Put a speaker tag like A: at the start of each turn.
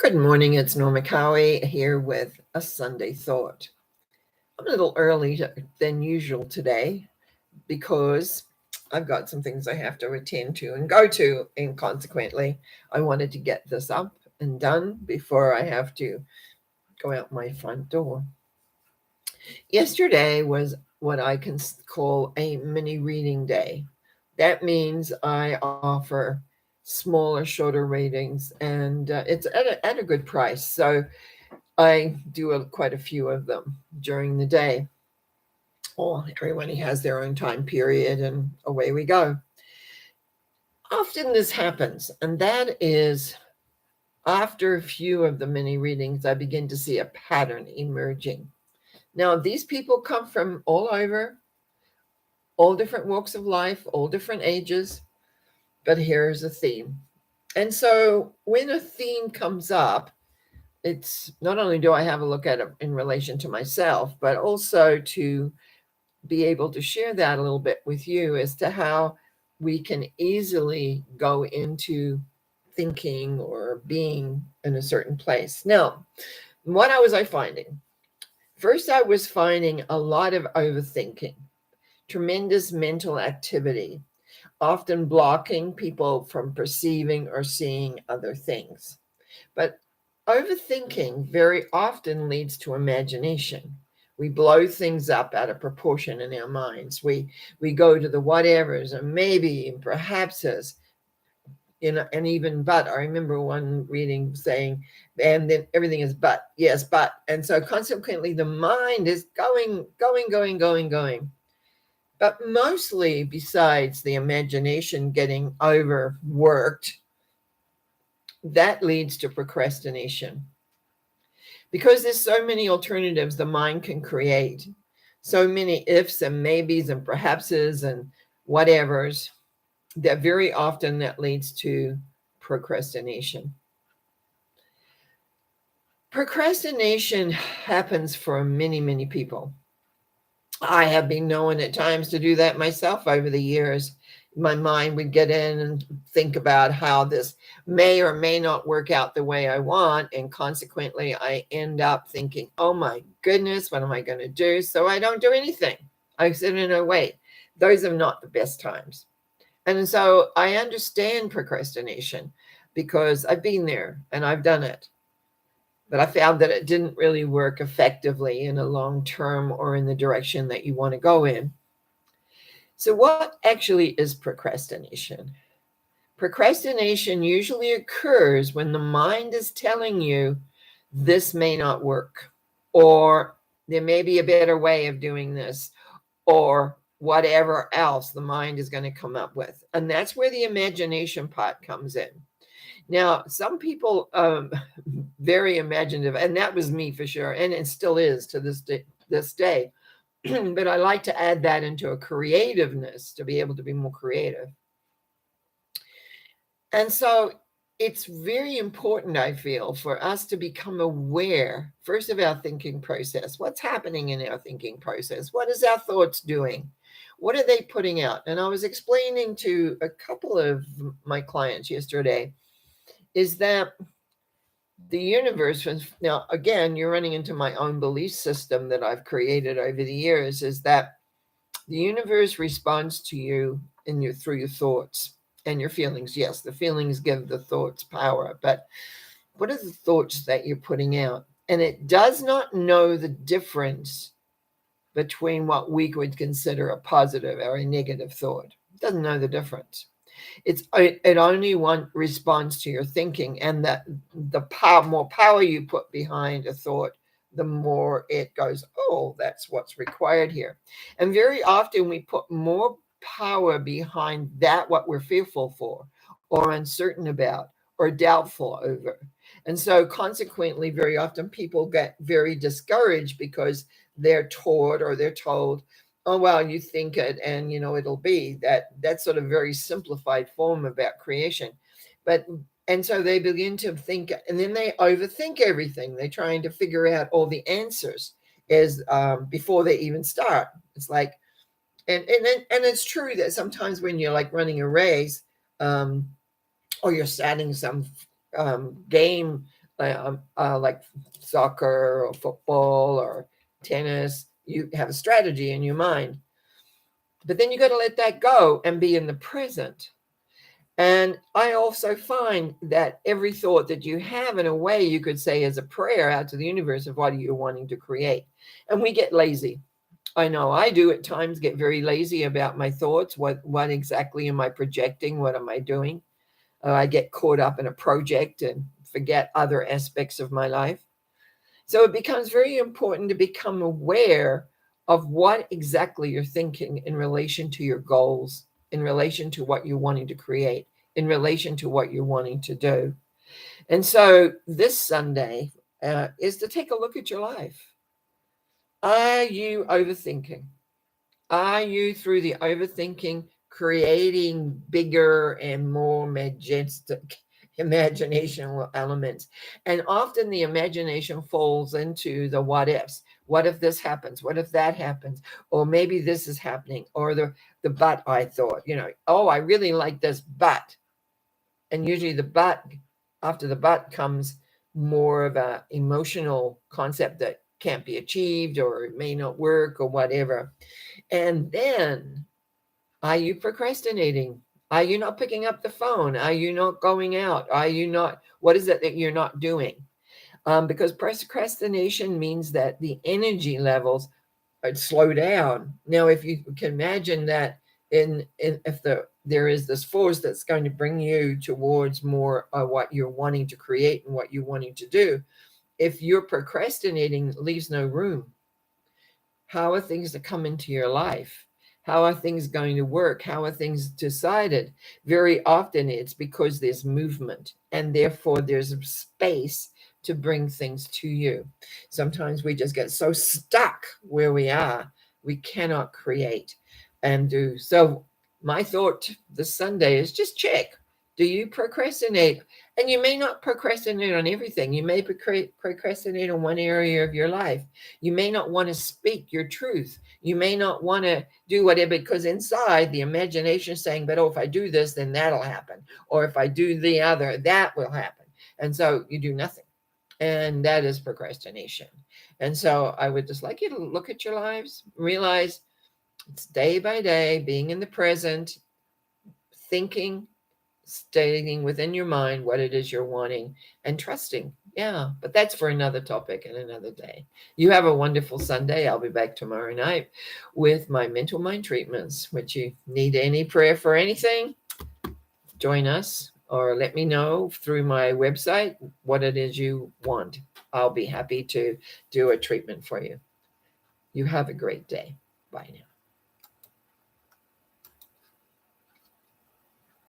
A: Good morning, it's Norma Cowie here with a Sunday thought. I'm a little early than usual today because I've got some things I have to attend to and go to, and consequently, I wanted to get this up and done before I have to go out my front door. Yesterday was what I can call a mini reading day. That means I offer smaller, shorter readings, and it's at a good price. So I do quite a few of them during the day. Well, everyone has their own time period, and away we go. Often this happens, and that is after a few of the mini readings, I begin to see a pattern emerging. Now, these people come from all over, all different walks of life, all different ages, but here's a theme. And so when a theme comes up, it's not only do I have a look at it in relation to myself, but also to be able to share that a little bit with you as to how we can easily go into thinking or being in a certain place. Now, what was I finding? First, I was finding a lot of overthinking, tremendous mental activity, often blocking people from perceiving or seeing other things. But overthinking very often leads to imagination. We blow things up out of proportion in our minds. We go to the whatevers and maybe and perhapses, and even but. I remember one reading saying, and then everything is but, yes, but. And so consequently the mind is going. But mostly, besides the imagination getting overworked, that leads to procrastination. Because there's so many alternatives the mind can create, so many ifs and maybes and perhapses and whatevers, that very often that leads to procrastination. Procrastination happens for many people. I have been known at times to do that myself over the years. My mind would get in and think about how this may or may not work out the way I want. And consequently, I end up thinking, oh my goodness, what am I going to do? So I don't do anything. I sit and wait. Those are not the best times. And so I understand procrastination because I've been there and I've done it. But I found that it didn't really work effectively in a long term or in the direction that you want to go in. So, what actually is procrastination? Procrastination usually occurs when the mind is telling you this may not work, or there may be a better way of doing this, or whatever else the mind is going to come up with. And that's where the imagination part comes in. Now, some people very imaginative, and that was me for sure, and it still is to this day. But I like to add that into a creativeness to be able to be more creative. And so it's very important, I feel, for us to become aware first of our thinking process. What's happening in our thinking process? What is our thoughts doing? What are they putting out? And I was explaining to a couple of my clients yesterday is that the universe was, now again, you're running into my own belief system that I've created over the years, is that the universe responds to you through your thoughts and your feelings. Yes, the feelings give the thoughts power, but what are the thoughts that you're putting out? And it does not know the difference between what we would consider a positive or a negative thought. It doesn't know the difference. It only responds to your thinking, and that the more power you put behind a thought, the more it goes, oh, that's what's required here. And very often we put more power behind that what we're fearful for or uncertain about or doubtful over. And so consequently, very often people get very discouraged because they're taught or they're told, oh, well, you think it and, it'll be that sort of very simplified form about creation. And so they begin to think, and then they overthink everything. They're trying to figure out all the answers before they even start. It's like, and it's true that sometimes when you're like running a race, or you're starting some game like soccer or football or tennis. You have a strategy in your mind, but then you got to let that go and be in the present. And I also find that every thought that you have, in a way, you could say is a prayer out to the universe of what you're wanting to create. And we get lazy. I know I do at times get very lazy about my thoughts. What exactly am I projecting? What am I doing? I get caught up in a project and forget other aspects of my life. So it becomes very important to become aware of what exactly you're thinking in relation to your goals, in relation to what you're wanting to create, in relation to what you're wanting to do. And so this Sunday is to take a look at your life. Are you overthinking? Are you, through the overthinking, creating bigger and more majestic imaginational elements? And often the imagination falls into the what ifs. What if this happens? What if that happens? Or maybe this is happening. Or the but I thought, oh, I really like this but. And usually the but, after the but comes more of a emotional concept that can't be achieved or it may not work or whatever. And then, are you procrastinating? Are you not picking up the phone? Are you not going out? Are you not, what is it that you're not doing? Because procrastination means that the energy levels slow down. Now, if you can imagine that if there is this force that's going to bring you towards more what you're wanting to create and what you're wanting to do, if you're procrastinating, it leaves no room. How are things to come into your life? How are things going to work? How are things decided? Very often it's because there's movement and therefore there's space to bring things to you. Sometimes we just get so stuck where we are, we cannot create and do. So my thought this Sunday is just check. Do you procrastinate? And you may not procrastinate on everything. You may procrastinate on one area of your life. You may not want to speak your truth. You may not want to do whatever, because inside the imagination is saying, but oh, if I do this, then that'll happen. Or if I do the other, that will happen. And so you do nothing. And that is procrastination. And so I would just like you to look at your lives, realize it's day by day, being in the present, thinking, stating within your mind what it is you're wanting and trusting. Yeah, but that's for another topic and another day. You have a wonderful Sunday. I'll be back tomorrow night with my mental mind treatments. Which you need any prayer for anything, join us or let me know through my website what it is you want. I'll be happy to do a treatment for you. You have a great day. Bye now.